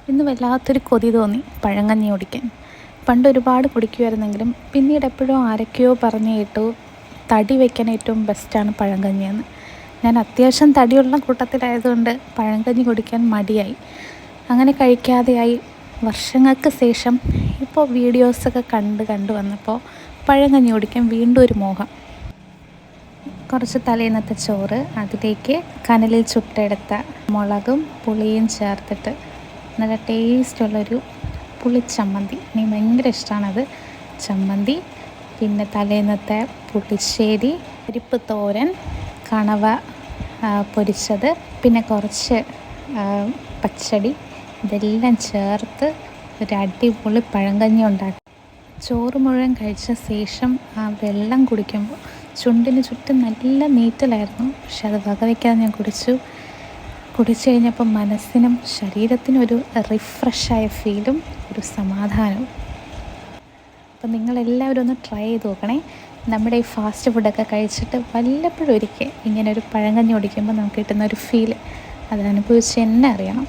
ഇന്ന് വല്ലാത്തൊരു കൊതി തോന്നി പഴങ്കഞ്ഞി കുടിക്കാൻ. പണ്ട് ഒരുപാട് കുടിക്കുമായിരുന്നെങ്കിലും പിന്നീട് എപ്പോഴും ആരൊക്കെയോ പറഞ്ഞു കേട്ടു തടി വയ്ക്കാൻ ഏറ്റവും ബെസ്റ്റാണ് പഴങ്കഞ്ഞിയെന്ന്. ഞാൻ അത്യാവശ്യം തടിയുള്ള കൂട്ടത്തിലായതുകൊണ്ട് പഴങ്കഞ്ഞി കുടിക്കാൻ മടിയായി. അങ്ങനെ കഴിക്കാതെയായി. വർഷങ്ങൾക്ക് ശേഷം ഇപ്പോൾ വീഡിയോസൊക്കെ കണ്ട് വന്നപ്പോൾ പഴങ്കഞ്ഞി കുടിക്കാൻ വീണ്ടും ഒരു മോഹം. കുറച്ച് തലേന്നത്തെ ചോറ്, അതിലേക്ക് കനലിൽ ചുട്ടെടുത്ത മുളകും പുളിയും ചേർത്തിട്ട് നല്ല ടേസ്റ്റുള്ളൊരു പുളിച്ചമ്മന്തി. എനിക്ക് ഭയങ്കര ഇഷ്ടമാണത്. ചമ്മന്തി, പിന്നെ തലേന്നത്തെ പുളിശ്ശേരി, പരിപ്പ് തോരൻ, കണവ പൊരിച്ചത്, പിന്നെ കുറച്ച് പച്ചടി, ഇതെല്ലാം ചേർത്ത് ഒരു അടിപൊളി പഴങ്കഞ്ഞി ഉണ്ടാക്കി. ചോറ് മുഴുവൻ കഴിച്ച ശേഷം ആ വെള്ളം കുടിക്കുമ്പോൾ ചുണ്ടിന് ചുറ്റും നല്ല നീറ്റലായിരുന്നു. പക്ഷെ അത് വകവയ്ക്കാതെ ഞാൻ കുടിച്ചു കഴിഞ്ഞപ്പോൾ മനസ്സിനും ശരീരത്തിനും ഒരു റിഫ്രഷായ ഫീലും ഒരു സമാധാനവും. അപ്പോൾ നിങ്ങളെല്ലാവരും ഒന്ന് ട്രൈ ചെയ്ത് നോക്കണേ. നമ്മുടെ ഈ ഫാസ്റ്റ് ഫുഡൊക്കെ കഴിച്ചിട്ട് വല്ലപ്പോഴും ഒരിക്കൽ ഇങ്ങനെ ഒരു പഴങ്കഞ്ഞി കുടിക്കുമ്പോൾ നമുക്ക് കിട്ടുന്ന ഒരു ഫീൽ അത് അനുഭവിച്ച് തന്നെ അറിയണം.